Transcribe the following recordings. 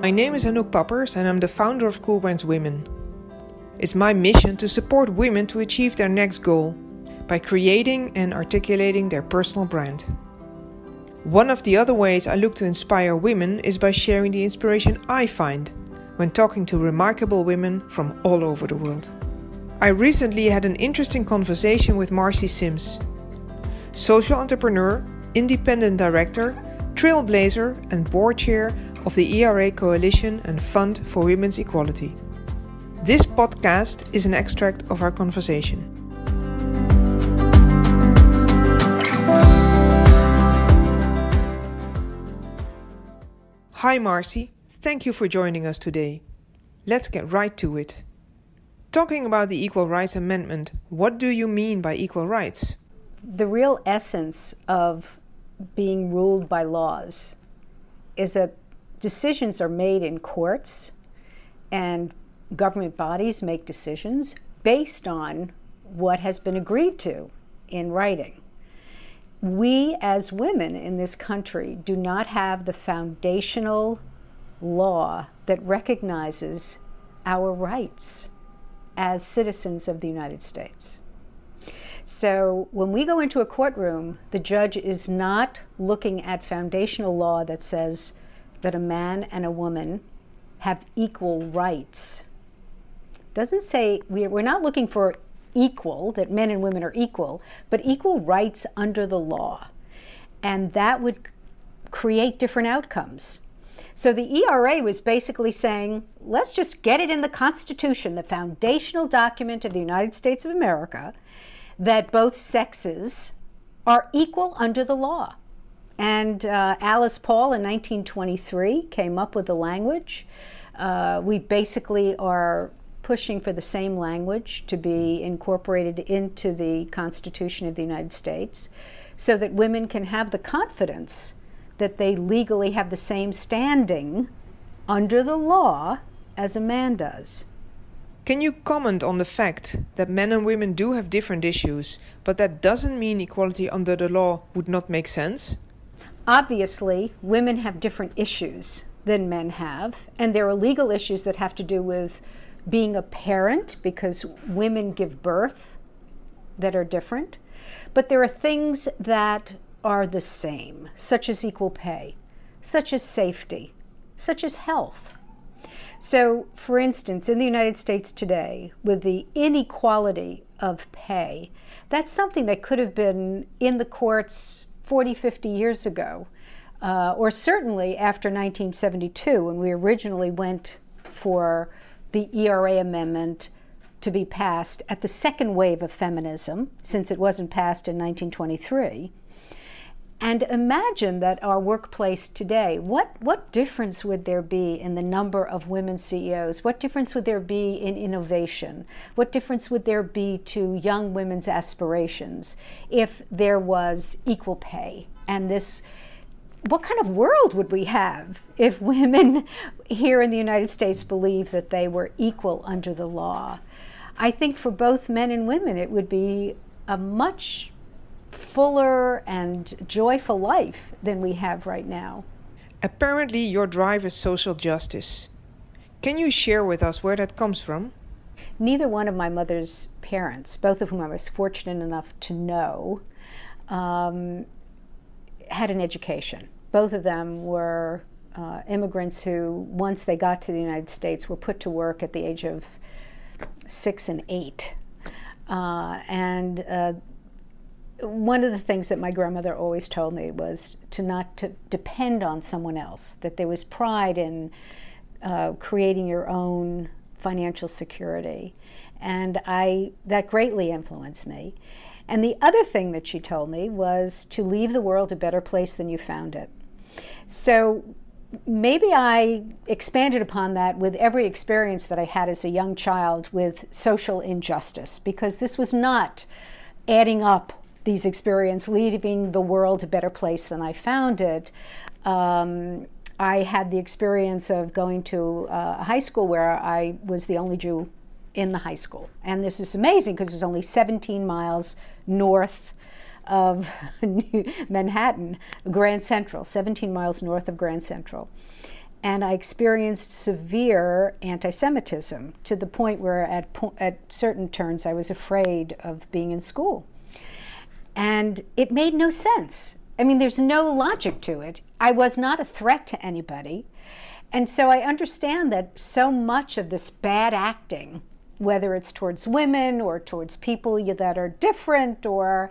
My name is Anouk Pappers and I'm the founder of Cool Brands Women. It's my mission to support women to achieve their next goal by creating and articulating their personal brand. One of the other ways I look to inspire women is by sharing the inspiration I find when talking to remarkable women from all over the world. I recently had an interesting conversation with Marcy Syms, social entrepreneur, independent director, trailblazer and board chair of the ERA Coalition and Fund for Women's Equality. This podcast is an extract of our conversation. Hi Marcy, thank you for joining us today. Let's get right to it. Talking about the Equal Rights Amendment, what do you mean by equal rights? The real essence of being ruled by laws is that decisions are made in courts and government bodies make decisions based on what has been agreed to in writing. We as women in this country do not have the foundational law that recognizes our rights as citizens of the United States. So when we go into a courtroom, the judge is not looking at foundational law that says that a man and a woman have equal rights. Doesn't say, we're not looking for equal, that men and women are equal, but equal rights under the law. And that would create different outcomes. So the ERA was basically saying, let's just get it in the Constitution, the foundational document of the United States of America, that both sexes are equal under the law. And Alice Paul in 1923 came up with the language. We basically are pushing for the same language to be incorporated into the Constitution of the United States so that women can have the confidence that they legally have the same standing under the law as a man does. Can you comment on the fact that men and women do have different issues, but that doesn't mean equality under the law would not make sense? Obviously, women have different issues than men have, and there are legal issues that have to do with being a parent because women give birth that are different. But there are things that are the same, such as equal pay, such as safety, such as health. So, for instance, in the United States today, with the inequality of pay, that's something that could have been in the courts 40, 50 years ago, or certainly after 1972, when we originally went for the ERA amendment to be passed at the second wave of feminism, since it wasn't passed in 1923. And imagine that our workplace today, what difference would there be in the number of women CEOs? What difference would there be in innovation? What difference would there be to young women's aspirations if there was equal pay? And this, what kind of world would we have if women here in the United States believed that they were equal under the law? I think for both men and women, it would be a much fuller and joyful life than we have right now. Apparently, your drive is social justice. Can you share with us where that comes from? Neither one of my mother's parents, both of whom I was fortunate enough to know, had an education. Both of them were immigrants who, once they got to the United States, were put to work at the age of 6 and 8. One of the things that my grandmother always told me was to not to depend on someone else, that there was pride in creating your own financial security. And that greatly influenced me. And the other thing that she told me was to leave the world a better place than you found it. So maybe I expanded upon that with every experience that I had as a young child with social injustice, because this was not adding up these experiences, leaving the world a better place than I found it. I had the experience of going to a high school where I was the only Jew in the high school. And this is amazing because it was only 17 miles north of Manhattan, Grand Central, 17 miles north of Grand Central. And I experienced severe anti-Semitism to the point where at certain turns I was afraid of being in school. And it made no sense. I mean, there's no logic to it. I was not a threat to anybody. And so I understand that so much of this bad acting, whether it's towards women or towards people that are different, or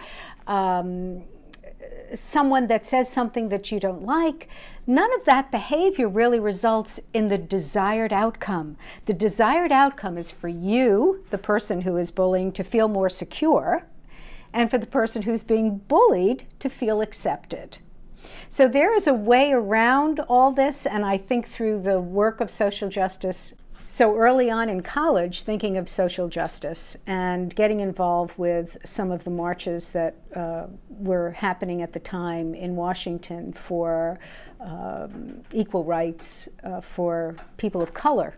someone that says something that you don't like, none of that behavior really results in the desired outcome. The desired outcome is for you, the person who is bullying, to feel more secure, and for the person who's being bullied to feel accepted. So there is a way around all this, and I think through the work of social justice, so early on in college, thinking of social justice and getting involved with some of the marches that were happening at the time in Washington for equal rights for people of color.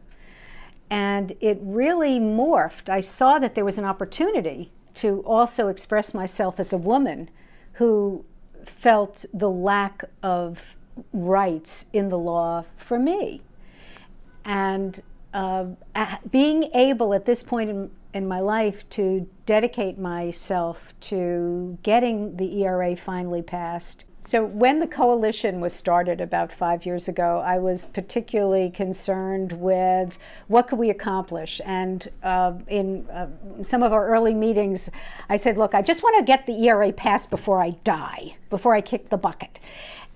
And it really morphed. I saw that there was an opportunity to also express myself as a woman who felt the lack of rights in the law for me. And being able at this point in my life to dedicate myself to getting the ERA finally passed. So when the coalition was started about 5 years ago, I was particularly concerned with what could we accomplish. And in some of our early meetings, I said, look, I just want to get the ERA passed before I die, before I kick the bucket.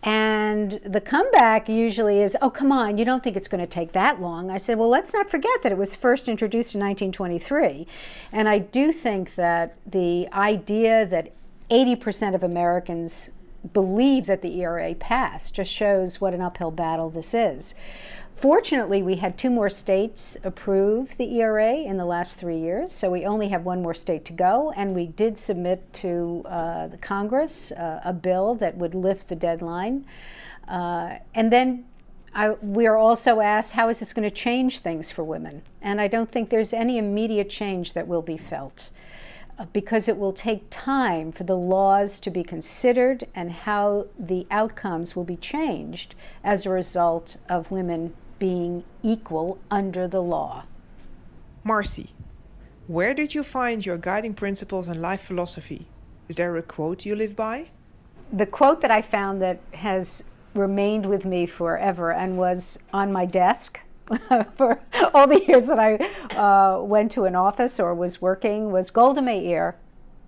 And the comeback usually is, oh, come on, you don't think it's going to take that long. I said, well, let's not forget that it was first introduced in 1923. And I do think that the idea that 80% of Americans believe that the ERA passed just shows what an uphill battle this is. Fortunately, we had 2 more states approve the ERA in the last 3 years, so we only have 1 more state to go, and we did submit to the Congress a bill that would lift the deadline. And then we are also asked, how is this going to change things for women? And I don't think there's any immediate change that will be felt, because it will take time for the laws to be considered and how the outcomes will be changed as a result of women being equal under the law. Marcy, where did you find your guiding principles and life philosophy? Is there a quote you live by? The quote that I found that has remained with me forever and was on my desk for all the years that I went to an office or was working was Golda Meir.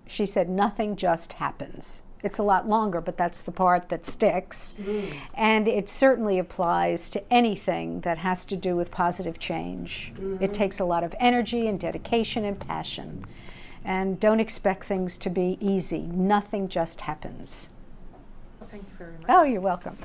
She said, nothing just happens. It's a lot longer, but that's the part that sticks. And it certainly applies to anything that has to do with positive change. It takes a lot of energy and dedication and passion. And don't expect things to be easy. Nothing just happens. Thank you very much. Oh, you're welcome.